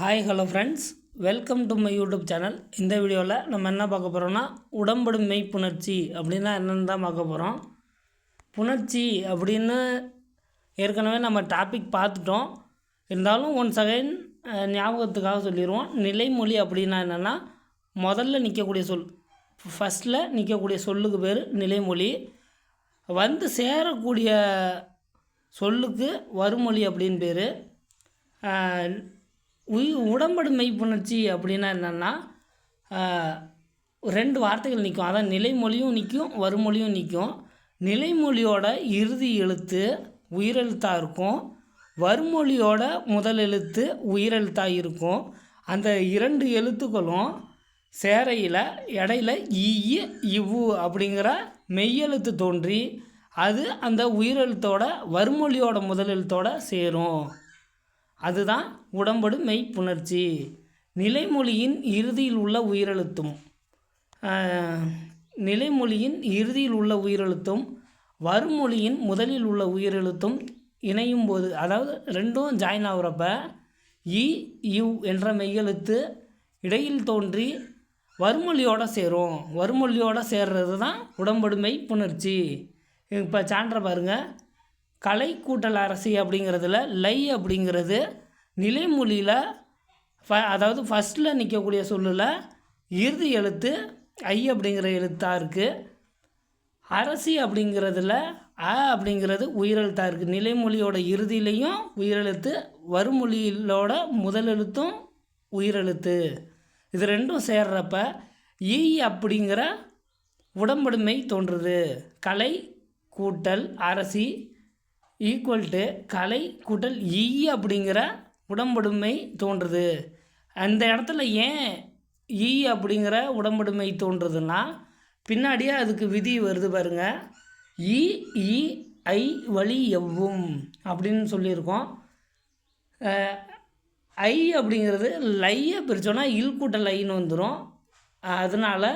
Hi hello friends, welcome to my YouTube channel. இந்த வீடியோவில் நம்ம என்ன பார்க்க போகிறோம்னா, உடம்படும் மெய்ப்புணர்ச்சி அப்படின்னா என்னென்னு தான் பார்க்க போகிறோம். புணர்ச்சி அப்படின்னு ஏற்கனவே நம்ம டாபிக் பார்த்துட்டோம். இருந்தாலும் ஒன்ஸ் அகைன் ஞாபகத்துக்காக சொல்லிடுவோம். நிலைமொழி அப்படின்னா என்னென்னா, முதல்ல நிற்கக்கூடிய சொல், ஃபஸ்ட்டில் நிற்கக்கூடிய சொல்லுக்கு பேர் நிலைமொழி. வந்து சேரக்கூடிய சொல்லுக்கு வருமொழி அப்படின்னு பேர். உடம்படும் மெய்ப்புணர்ச்சி அப்படின்னா என்னென்னா, ரெண்டு வார்த்தைகள் நிற்கும். அதான் நிலைமொழியும் நிற்கும், வருமொழியும் நிற்கும். நிலைமொழியோட இறுதி எழுத்து உயிரெழுத்தாக இருக்கும், வருமொழியோட முதல் எழுத்து உயிரெழுத்தாக இருக்கும். அந்த இரண்டு எழுத்துக்களும் சேரையில் இடையில இவ்வு அப்படிங்கிற மெய்யெழுத்து தோன்றி அது அந்த உயிரெழுத்தோட வருமொழியோட முதல் எழுத்தோட சேரும். அதுதான் உடம்படு மெய்ப்புணர்ச்சி. நிலைமொழியின் இறுதியில் உள்ள உயிரெழுத்தும் வருமொழியின் முதலில் உள்ள உயிரெழுத்தும் இணையும் போது, அதாவது ரெண்டும் ஜாயின் ஆகுறப்ப இவ் என்ற மெய்யெழுத்து இடையில் தோன்றி வருமொழியோடு சேரும். வருமொழியோடு சேர்றது தான் உடம்படு மெய்ப்புணர்ச்சி. இப்போ சான்ற பாருங்கள், கலை கூட்டல் அரசி அப்படிங்கிறதுல லை அப்படிங்கிறது நிலைமொழியில் அதாவது ஃபஸ்ட்டில் நிற்கக்கூடிய சொல்லில் இறுதி எழுத்து ஐ அப்படிங்கிற எழுத்தாக இருக்குது. அரசி அப்படிங்கிறதுல அப்படிங்கிறது உயிரெழுத்தாக இருக்குது. நிலைமொழியோட இறுதியிலையும் உயிரெழுத்து, வருமொழியிலோட முதல் எழுத்தும் உயிரெழுத்து. இது ரெண்டும் சேர்றப்ப அப்படிங்கிற உடம்படுமை தோன்றுது. கலை கூட்டல் அரசி ஈக்குவல் டு கலை கூட்டல் அப்படிங்கிற உடம்படுமை தோன்றுது. அந்த இடத்துல ஏன் அப்படிங்கிற உடம்படுமை தோன்றுதுன்னா, பின்னாடியே அதுக்கு விதி வருது பாருங்கள். ஐ வழி எவ்வும் அப்படின்னு சொல்லியிருக்கோம். ஐ அப்படிங்கிறது லையை பிரித்தோன்னா இல் கூட்டல் லைன்னு வந்துடும். அதனால்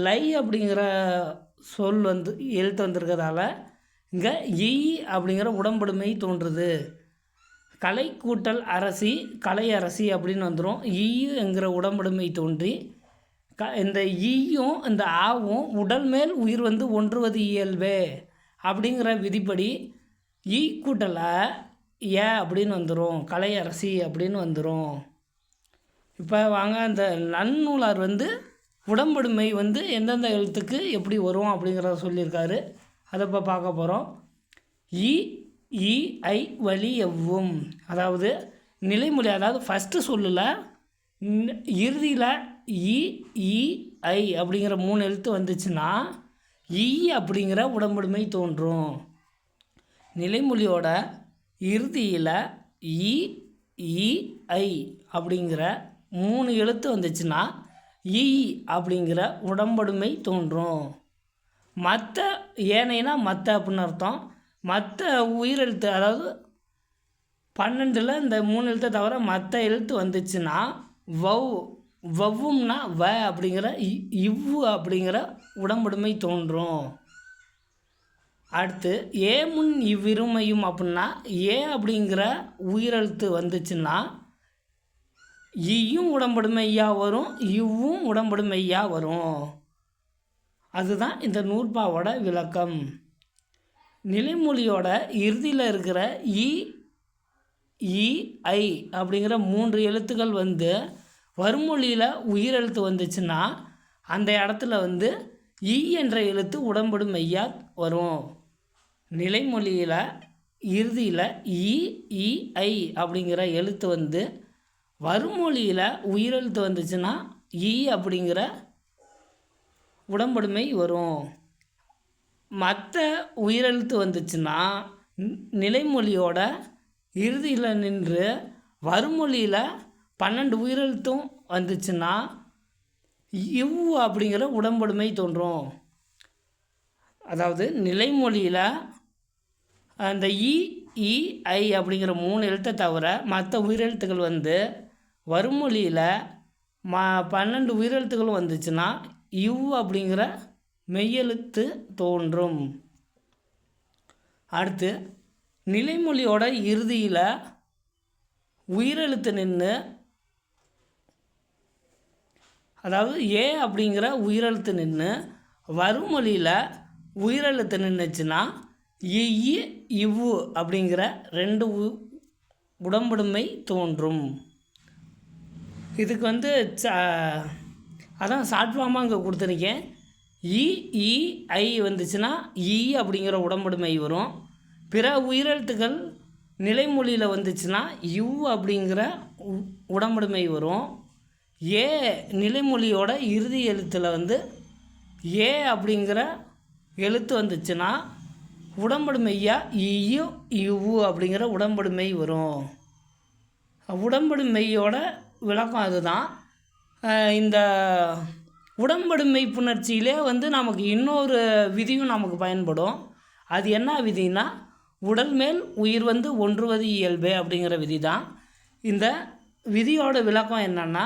லை அப்படிங்கிற சொல் எழுத்து வந்திருக்கிறதால இங்கே அப்படிங்கிற உடம்படுமை தோன்றுது. கலை கூட்டல் அரசி கலை அரசி அப்படின்னு வந்துடும். என்கிற உடம்படுமை தோன்றி இந்த இந்த ஆவும் உடல் மேல் உயிர் ஒன்றுவது இயல்பே அப்படிங்கிற விதிப்படி கூட்டல அப்படின்னு வந்துடும், கலை அரசி அப்படின்னு வந்துடும். இப்போ வாங்க, அந்த நன்னூலார் உடம்படுமை எந்தெந்த எழுத்துக்கு எப்படி வரும் அப்படிங்கிறத சொல்லியிருக்காரு. அதை இப்போ பார்க்க போகிறோம். ஐ வழி எவ்வும், அதாவது நிலைமொழி, அதாவது ஃபஸ்ட்டு சொல்லல இறுதியில் ஐ அப்படிங்கிற 3 எழுத்து வந்துச்சுன்னா அப்படிங்கிற உடம்படுமை தோன்றும். நிலைமொழியோட இறுதியில் ஐ அப்படிங்கிற 3 எழுத்து வந்துச்சுன்னா அப்படிங்கிற உடம்படுமை தோன்றும். மற்ற ஏனைனா மற்ற அப்படின்னு அர்த்தம். மற்ற உயிரெழுத்து, அதாவது 12 இந்த 3 எழுத்தை தவிர மற்ற எழுத்து வந்துச்சுன்னா வவ்வும்னா அப்படிங்கிற இவ்வு அப்படிங்கிற உடம்படுமை தோன்றும். அடுத்து முன் இவ்விருமையும் அப்படின்னா அப்படிங்கிற உயிரெழுத்து வந்துச்சுன்னா உடம்படுமையாக வரும், இவ்வும் உடம்படுமையாக வரும். அதுதான் இந்த நூற்பாவோட விளக்கம். நிலைமொழியோட இறுதியில் இருக்கிற ஐ அப்படிங்கிற 3 எழுத்துக்கள் வருமொழியில் உயிரெழுத்து வந்துச்சுன்னா அந்த இடத்துல என்ற எழுத்து உடம்படுமையாக வரும். நிலைமொழியில் இறுதியில் ஐ அப்படிங்கிற எழுத்து வருமொழியில் உயிரெழுத்து வந்துச்சுன்னா அப்படிங்கிற உடம்படுமை வரும். மற்ற உயிரெழுத்து வந்துச்சுன்னா நிலைமொழியோட இறுதியில் நின்று வருமொழியில் 12 உயிரெழுத்தும் வந்துச்சுன்னா அப்படிங்கிற உடம்படுமை தோன்றும். அதாவது நிலைமொழியில் அந்த ஐ அப்படிங்கிற 3 எழுத்தை தவிர மற்ற உயிரெழுத்துக்கள் வருமொழியில் 12 உயிரெழுத்துக்களும் வந்துச்சுன்னா அப்படிங்கிற மெய்யெழுத்து தோன்றும். அடுத்து நிலைமொழியோட இறுதியில் உயிரெழுத்து நின்று அதாவது ஏ அப்படிங்கிற உயிரெழுத்து நின்று வறுமொழியில் உயிரெழுத்து நின்றுச்சுன்னா இ இவ்வு அப்படிங்கிற 2 உடம்படுமை தோன்றும். இதுக்கு வந்து அதான் ஷார்ட் ஃபார்மாக இங்கே கொடுத்துருக்கேன். இ ஐ வந்துச்சுன்னா இ அப்படிங்கிற உடம்படுமை வரும். பிற உயிரெழுத்துக்கள் நிலைமொழியில் வந்துச்சுன்னா இவ் அப்படிங்கிற உடம்படுமை வரும். ஏ நிலைமொழியோட இறுதி எழுத்தில் வந்து ஏ அப்படிங்கிற எழுத்து வந்துச்சுன்னா உடம்படுமையா இயு இவ்வு அப்படிங்கிற உடம்படுமை வரும். உடம்படுமையோட விளக்கம் அதுதான். இந்த உடம்படுமை புணர்ச்சியிலே வந்து நமக்கு இன்னொரு விதியும் நமக்கு பயன்படும். அது என்ன விதினா உடல் மேல் உயிர் வந்து ஒன்றுவது இயல்பே அப்படிங்கிற விதி தான். இந்த விதியோட விளக்கம் என்னென்னா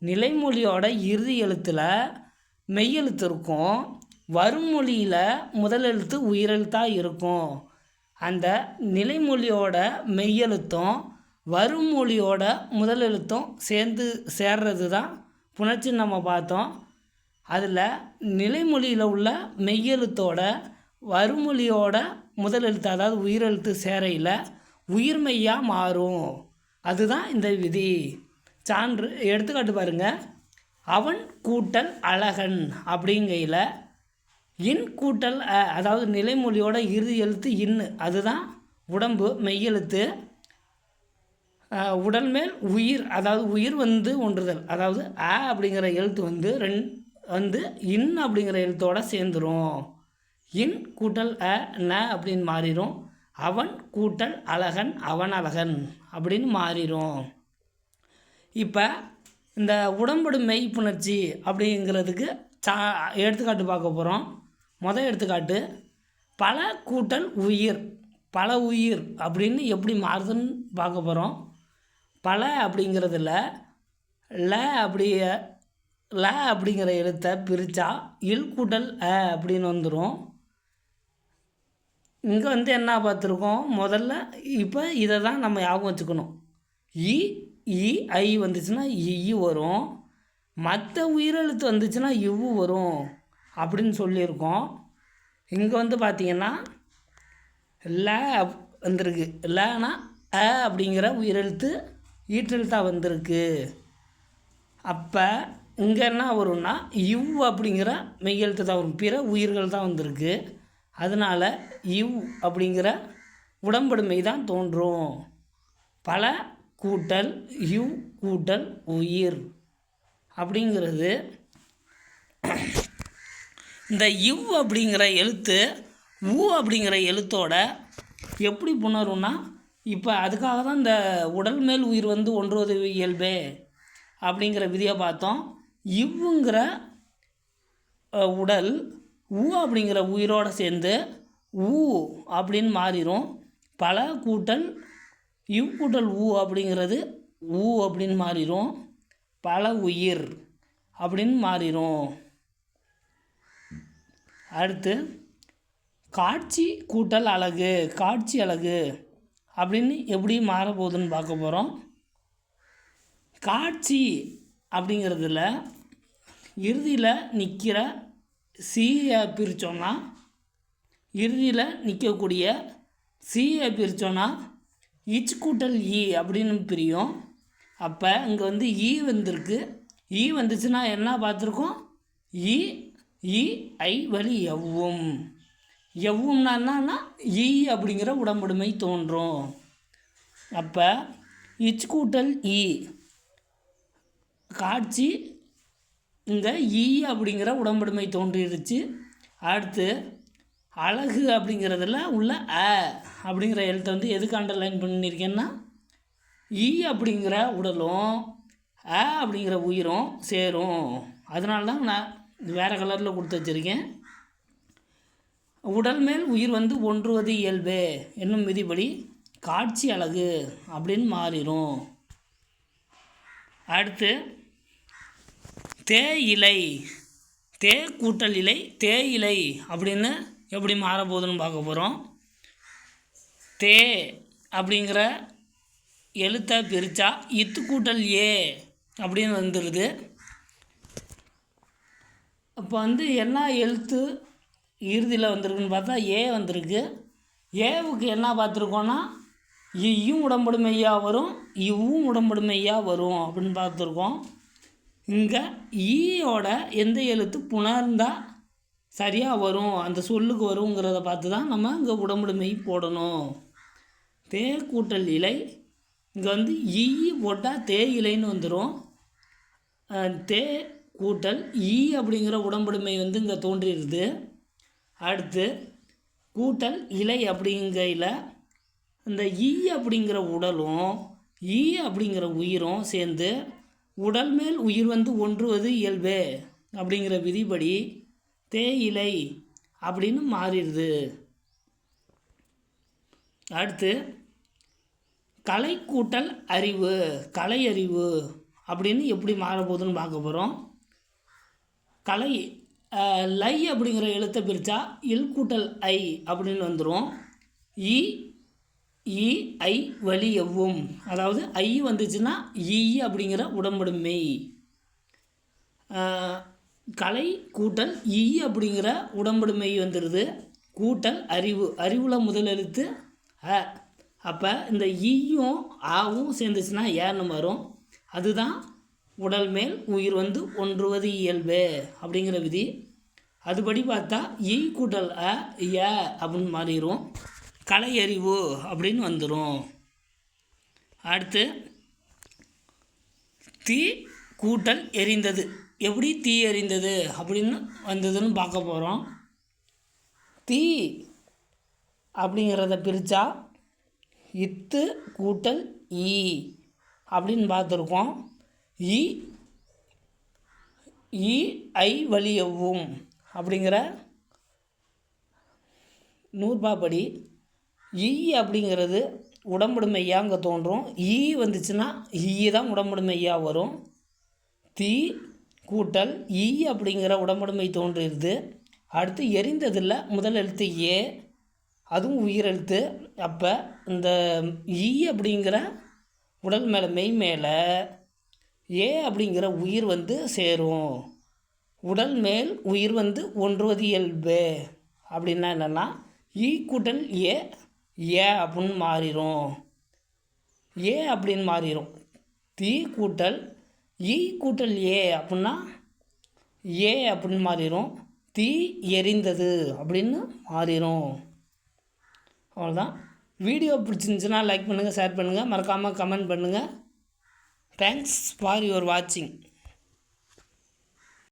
நிலைமொழியோட இறுதி எழுத்தில் மெய்யெழுத்து இருக்கும், வறுமொழியில் முதல் எழுத்து உயிரெழுத்தாக இருக்கும். அந்த நிலைமொழியோட மெய்யெழுத்தும் வறுமொழியோட முதல் எழுத்தும் சேர்றது தான் புணர்ச்சி நம்ம பார்த்தோம். அதில் நிலைமொழியில் உள்ள மெய்யெழுத்தோட வறுமொழியோட முதல் எழுத்து அதாவது உயிரெழுத்து சேரையில் உயிர்மெய்யாக மாறும். அதுதான் இந்த விதி. சான்று எடுத்துக்காட்டு பாருங்கள். அவன் கூட்டல் அழகன் அப்படிங்கையில் இன் கூட்டல் அதாவது நிலைமொழியோட இறுதி எழுத்து இன்னு, அதுதான் உடம்பு மெய்யெழுத்து. உடல் மேல் உயிர் அதாவது உயிர் வந்து ஒன்றுதல் அதாவது அப்படிங்கிற எழுத்து வந்து இன் அப்படிங்கிற எழுத்தோடு சேர்ந்துடும். இன் கூட்டல் ந அப்படின்னு மாறிடும். அவன் கூட்டல் அழகன் அவன் அழகன் அப்படின்னு மாறிடும். இப்போ இந்த உடம்படு மெய் புணர்ச்சி அப்படிங்கிறதுக்கு எடுத்துக்காட்டு பார்க்க போகிறோம். முதல் எடுத்துக்காட்டு பல கூட்டல் உயிர். பல உயிர் அப்படின்னு எப்படி மாறுதுன்னு பார்க்க போகிறோம். பல அப்படிங்கிறதுல ல அப்படிங்கிற எழுத்தை பிரித்தா இல் கூட்டல் அப்படின்னு வந்துடும். இங்கே வந்து என்ன பார்த்துருக்கோம் முதல்ல. இப்போ இதை தான் நம்ம ஞாபகம் வச்சுக்கணும். இ ஐ வந்துச்சுன்னா இ வரும், மற்ற உயிரெழுத்து வந்துச்சுன்னா இவ்வு வரும் அப்படின்னு சொல்லியிருக்கோம். இங்கே வந்து பார்த்திங்கன்னா ல வந்திருக்கு. லனா அப்படிங்கிற உயிரெழுத்து ஈற்றெழுத்தாக வந்திருக்கு. அப்போ இங்கே என்ன வரும்னா இவ் அப்படிங்கிற மெய்யெழுத்து தான் வரும், பிற உயிர்கள் தான் வந்திருக்கு. அதனால் இவ் அப்படிங்கிற உடம்படுமை தான் தோன்றும். பல கூட்டல் இவ் கூட்டல் உயிர் அப்படிங்கிறது. இந்த இவ் அப்படிங்கிற எழுத்து அப்படிங்கிற எழுத்தோட எப்படி புணரும்னா இப்போ அதுக்காக தான் இந்த உடல் மேல் உயிர் வந்து ஒன்றுவது இயல்பே அப்படிங்கிற விதியை பார்த்தோம். இவ்வுங்கிற உடல் அப்படிங்கிற உயிரோடு சேர்ந்து அப்படின்னு மாறிடும். பல கூட்டல் இவ் கூட்டல் அப்படிங்கிறது அப்படின்னு மாறிடும். பல உயிர் அப்படின்னு மாறிடும். அடுத்து காட்சி கூட்டல் அழகு. காட்சி அழகு அப்படின்னு எப்படி மாறப்போகுதுன்னு பார்க்க போகிறோம். காட்சி அப்படிங்கிறதுல இறுதியில் நிற்கிற சீயை பிரித்தோன்னா இறுதியில் நிற்கக்கூடிய சீயை பிரித்தோன்னா இச் கூட்டல் அப்படின்னு பிரியும். அப்போ இங்கே வந்து வந்திருக்கு. வந்துச்சுன்னா என்ன பார்த்துருக்கோம்? இ ஐ வழி எவ்வும். எவ்வும்னா என்னன்னா அப்படிங்கிற உடம்படுமை தோன்றும். அப்போ இச் கூட்டல் காட்சி இங்கே அப்படிங்கிற உடம்படுமை தோன்றிடுச்சு. அடுத்து அழகு அப்படிங்கிறதுல உள்ள அப்படிங்கிற எழுத்தை வந்து எதுக்கு அண்டர்லைன் பண்ணியிருக்கேன்னா அப்படிங்கிற உடலும் அப்படிங்கிற உயிரும் சேரும். அதனால தான் நான் வேறு கலரில் கொடுத்து வச்சுருக்கேன். உடல் மேல் உயிர் வந்து ஒன்றுவது இயல்பே என்னும் விதிப்படி காட்சி அழகு அப்படின்னு மாறிடும். அடுத்து தேயிலை. தே கூட்டல் இலை தேயிலை அப்படின்னு எப்படி மாறப்போகுதுன்னு பார்க்க போகிறோம். தே அப்படிங்கிற எழுத்தை பிரித்தா இத்து கூட்டல் அப்படின்னு வந்துடுது. இப்போ வந்து என்ன எழுத்து இறுதியில் வந்திருக்குன்னு பார்த்தா ஏ வந்திருக்கு. ஏவுக்கு என்ன பார்த்துருக்கோன்னா இயும் உடம்படு மெய்யா வரும், இவ்வும் உடம்படு மெய்யா வரும் அப்படின்னு பார்த்துருக்கோம். இங்கே ஈயோட எந்த எழுத்து புணர்ந்தால் சரியாக வரும், அந்த சொல்லுக்கு வருங்கிறத பார்த்து தான் நம்ம இங்கே உடம்படு மெய் போடணும். தே கூட்டல் இலை, இங்கே வந்து ஈ போட்டால் தே இலைன்னு வந்துடும். தே கூட்டல் ஈ அப்படிங்கிற உடம்படுமை வந்து இங்கே தோன்றிடுது. அடுத்து கூட்டல் இலை அப்படிங்கையில் இந்த ஈ அப்படிங்கிற உடலும் ஈ அப்படிங்கிற உயிரும் சேர்ந்து உடல் மேல் உயிர் வந்து ஒன்றுவது இயல்பே அப்படிங்கிற விதிப்படி தேயிலை அப்படின்னு மாறிடுது. அடுத்து கலை கூட்டல் அறிவு, கலை அறிவு அப்படின்னு எப்படி மாறப்போகுதுன்னு பார்க்க போகிறோம். கலை லை அப்படிங்கிற எழுத்தை பிரித்தா இல் கூட்டல் ஐ அப்படின்னு வந்துடும். இ இ ஐ வலி எவ்வும், அதாவது ஐ வந்துச்சுன்னா ஈ அப்படிங்கிற உடம்படும் மெய். கலை கூட்டல் ஈ அப்படிங்கிற உடம்படும் மெய் வந்துடுது. கூட்டல் அறிவு, அறிவில் முதல் எழுத்து அ. அப்போ இந்த ஈயும் ஆவும் சேர்ந்துச்சுன்னா ஏன்னு வரும். அதுதான் உடல் மேல் உயிர் வந்து ஒன்றுவது இயல்பு அப்படிங்கிற விதி. அதுபடி பார்த்தா ஈ கூட்டல் அ ஏ அப்படின்னு மாறிடும். கலை அறிவு அப்படின்னு வந்துடும். அடுத்து தீ கூட்டல் எரிந்தது, எப்படி தீ எரிந்தது அப்படின்னு வந்ததுன்னு பார்க்க போகிறோம். தீ அப்படிங்கிறத பிரித்தா இத்து கூட்டல் ஈ அப்படின்னு பார்த்துருக்கோம். இ இ ஐ வலி எவ்வும் அப்படிங்கிற நூற்பாப்படி ஈ அப்படிங்கிறது உடம்புடுமையா அங்கே தோன்றும். ஈ வந்துச்சுன்னா ஈ தான் உடம்புடுமையா வரும். தீ கூட்டல் ஈ அப்படிங்கிற உடம்புடுமை தோன்றிடுது. அடுத்து எரிந்ததில் முதல் எழுத்து ஏ, அதுவும் உயிரெழுத்து. அப்போ இந்த ஈ அப்படிங்கிற உடல் மேலே மெய் மேலே ஏ அப்படிங்கிற உயிர் வந்து சேரும். உடல் மேல் உயிர் வந்து ஒன்றுவது இயல்பு அப்படின்னா என்னென்னா ஈ கூட்டல் ஏ ஏ அப்படின்னு மாறிடும். ஏ அப்படின்னு மாறிடும். தீ கூட்டல் ஈ கூட்டல் ஏ அப்படின்னா ஏ அப்படின்னு மாறிடும். தீ எரிந்தது அப்படின்னு மாறிடும். அவ்வளோதான். வீடியோ பிடிச்சிருந்துச்சுன்னா லைக் பண்ணுங்கள், ஷேர் பண்ணுங்கள், மறக்காமல் கமெண்ட் பண்ணுங்கள். தேங்க்ஸ் ஃபார் யுவர் வாட்சிங்.